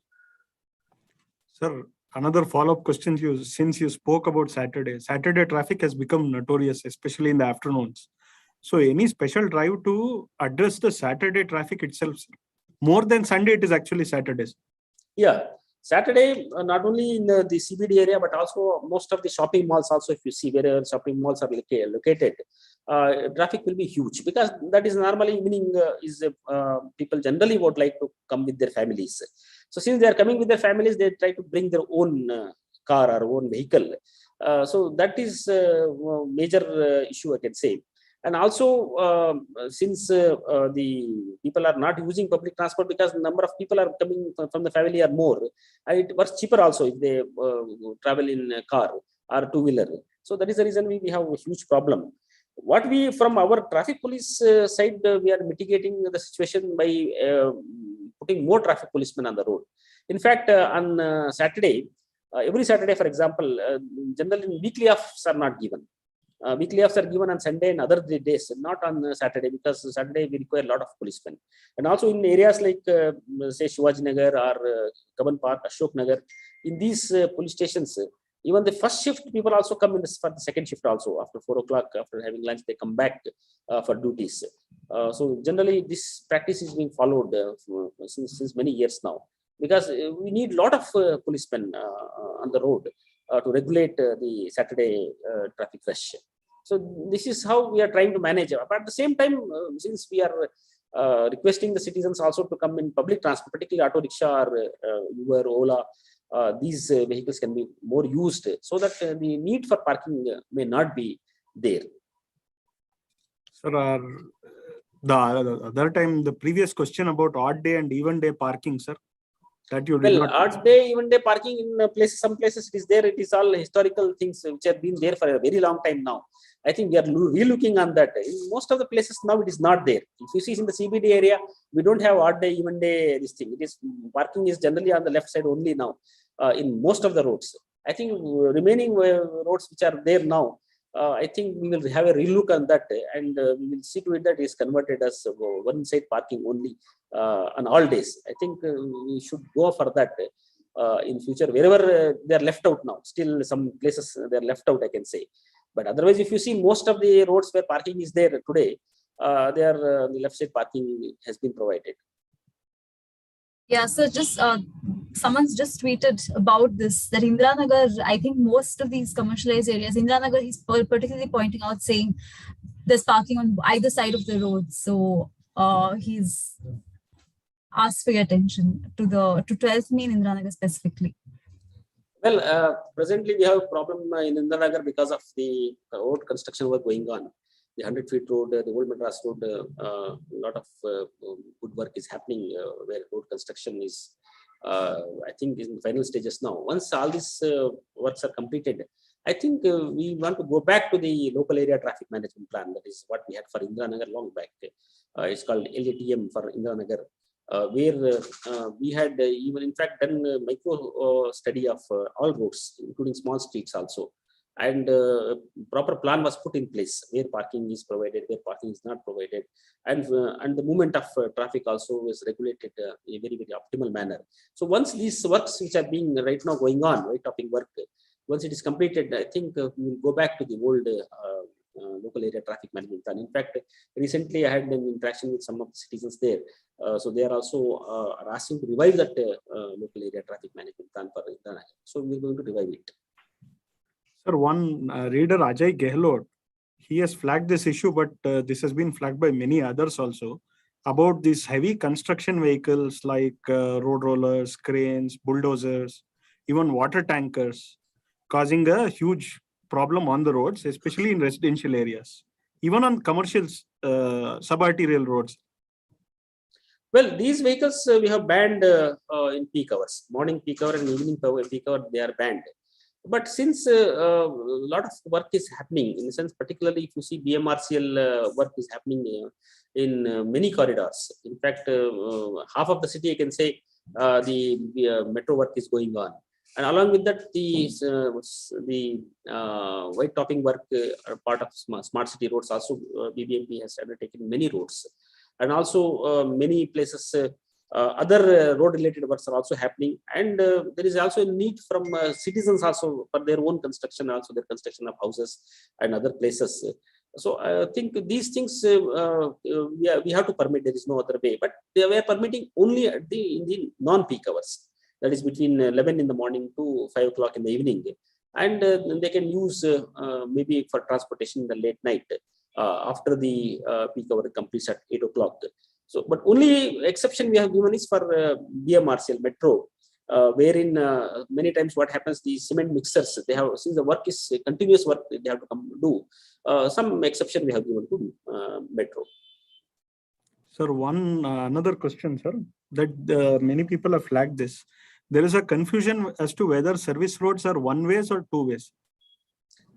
Sir, another follow-up question to you, since you spoke about Saturday traffic has become notorious, especially in the afternoons. So any special drive to address the Saturday traffic itself? More than Sunday, it is actually Saturdays. Yeah, Saturday, not only in the CBD area, but also most of the shopping malls also, if you see where shopping malls are located, traffic will be huge because that is normally evening people generally would like to come with their families. So since they are coming with their families, they try to bring their own car or own vehicle. So that is a major issue, I can say. And also, since the people are not using public transport because the number of people are coming from the family are more, it was cheaper also if they travel in a car or two-wheeler. So that is the reason we have a huge problem. What we, from our traffic police side, we are mitigating the situation by putting more traffic policemen on the road. In fact, on Saturday, every Saturday, for example, generally weekly offs are not given. Weekly offs are given on Sunday and other days, not on Saturday, because Saturday we require a lot of policemen. And also in areas like, say, Shivaji Nagar or Kaban Park, Ashok Nagar, in these police stations, even the first shift, people also come in for the second shift also. After 4 o'clock, after having lunch, they come back for duties. So generally, this practice is being followed since many years now, because we need a lot of policemen on the road to regulate the Saturday traffic rush. So this is how we are trying to manage. But at the same time, since we are requesting the citizens also to come in public transport, particularly auto rickshaw or Uber, Ola, these vehicles can be more used so that the need for parking may not be there. Sir, the other time, the previous question about odd day and even day parking, sir, that you did not. Odd day, even day parking in places, some places it is there. It is all historical things which have been there for a very long time now. I think we are relooking on that. In most of the places now, it is not there. If you see in the CBD area, we don't have odd day, even day, this thing. It is parking is generally on the left side only now in most of the roads. I think remaining roads which are there now, I think we will have a relook on that and we will see to it that it is converted as one side parking only on all days. I think we should go for that in future, wherever they are left out now. Still some places they are left out, I can say. But otherwise, if you see most of the roads where parking is there today, the left side parking has been provided. Yeah, so just someone's just tweeted about this, that Indiranagar, I think most of these commercialized areas, Indiranagar, he's particularly pointing out, saying there's parking on either side of the road. So he's asked for your attention to 12th Main Indiranagar specifically. Well, presently we have a problem in Indiranagar because of the road construction work going on. The 100 feet road, the old Madras road, a lot of good work is happening where road construction is, I think, in final stages now. Once all these works are completed, I think we want to go back to the local area traffic management plan. That is what we had for Indiranagar long back. It's called LATM for Indiranagar, where we had even in fact done a micro study of all roads, including small streets also. And proper plan was put in place where parking is provided, where parking is not provided, and the movement of traffic also is regulated in a very, very optimal manner. So once these works which are being right now going on, right topping work, once it is completed, I think we will go back to the old local area traffic management plan. In fact, recently I had an interaction with some of the citizens there. So they are also are asking to revive that local area traffic management plan for Indiranagar. So we are going to revive it. Sir, one reader, Ajay Gehlot, he has flagged this issue, but this has been flagged by many others also, about these heavy construction vehicles like road rollers, cranes, bulldozers, even water tankers, causing a huge problem on the roads, especially in residential areas, even on commercial subarterial roads. Well, these vehicles we have banned in peak hours, morning peak hour and evening peak hour, they are banned. But since a lot of work is happening, in the sense, particularly if you see BMRCL work is happening in many corridors. In fact, half of the city, I can say, the metro work is going on. And along with that, the white topping work part of smart city roads also, BBMP has undertaken many roads. And also many places, other road related works are also happening, and there is also a need from citizens also for their own construction, also their construction of houses and other places. So I think these things we have to permit. There is no other way, but they were permitting only at in the non-peak hours, that is between 11 in the morning to 5 o'clock in the evening, and they can use maybe for transportation in the late night after the peak hour completes at 8 o'clock. So, but only exception we have given is for BMRCL Metro, wherein many times what happens, the cement mixers, they have, since the work is continuous work, they have to come do. Some exception we have given to Metro. Sir, another question, sir, that many people have flagged this. There is a confusion as to whether service roads are one ways or two ways.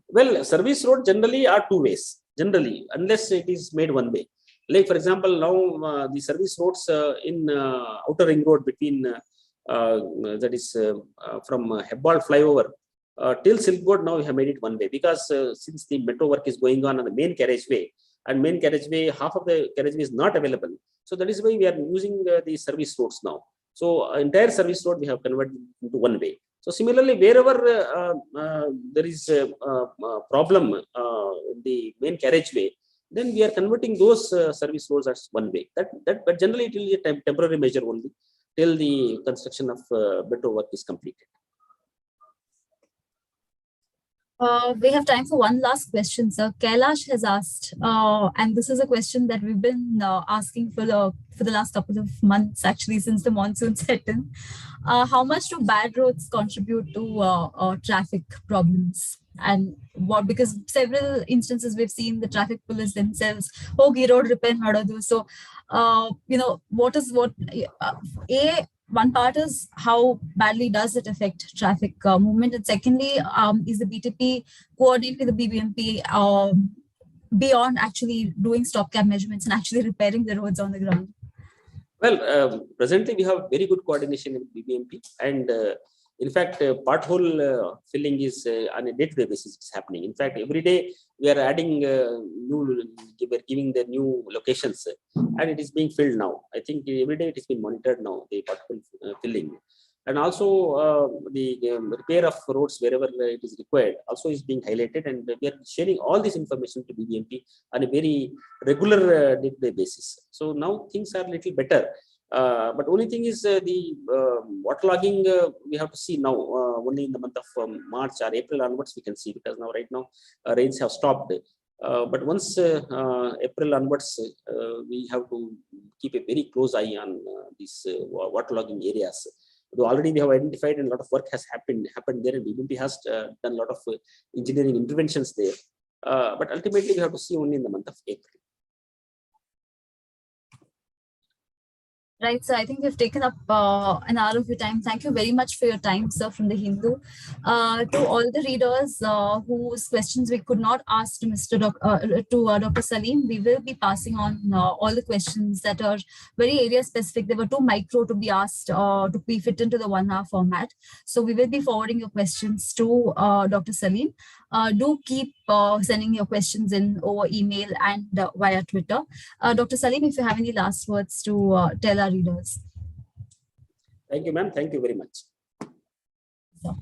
Well, service road generally are two ways, generally, unless it is made one way. Like, for example, now the service roads in Outer Ring Road between, that is from Hebbal flyover till Silk Road, now we have made it one way, because since the metro work is going on the main carriageway, and main carriageway, half of the carriageway is not available. So that is why we are using the service roads now. So entire service road we have converted into one way. So similarly, wherever there is a problem in the main carriageway, then we are converting those service roads as one way. But generally it will be a temporary measure only till the construction of metro work is completed. We have time for one last question, sir. Kailash has asked, and this is a question that we've been asking for the last couple of months, actually, since the monsoon set in. How much do bad roads contribute to traffic problems? And what, because several instances we've seen the traffic police themselves, road repair madadu. So, one part is how badly does it affect traffic movement, and secondly, is the BTP coordinate with the BBMP beyond actually doing stopgap measurements and actually repairing the roads on the ground? Well, presently we have very good coordination with BBMP, and in fact, pothole filling is on a day-to-day basis. It's happening. In fact, every day we are adding giving the new locations, and it is being filled now. I think every day it has been monitored now, the pothole filling, and also the repair of roads wherever it is required also is being highlighted, and we are sharing all this information to BBMP on a very regular day-to-day basis. So now things are a little better. But only thing is the waterlogging we have to see now only in the month of March or April onwards we can see, because now right now rains have stopped. But once April onwards, we have to keep a very close eye on these waterlogging areas. Though already we have identified and a lot of work has happened there, and BBMP has done a lot of engineering interventions there. But ultimately we have to see only in the month of April. Right, so I think we've taken up an hour of your time. Thank you very much for your time, sir, from the Hindu. To all the readers whose questions we could not ask to Dr. Saleem, we will be passing on all the questions that are very area specific. They were too micro to be asked to be fit into the 1 hour format. So we will be forwarding your questions to Dr. Saleem. Do keep sending your questions in over email and via Twitter. Dr. Saleem, if you have any last words to tell our readers. Thank you, ma'am. Thank you very much. So,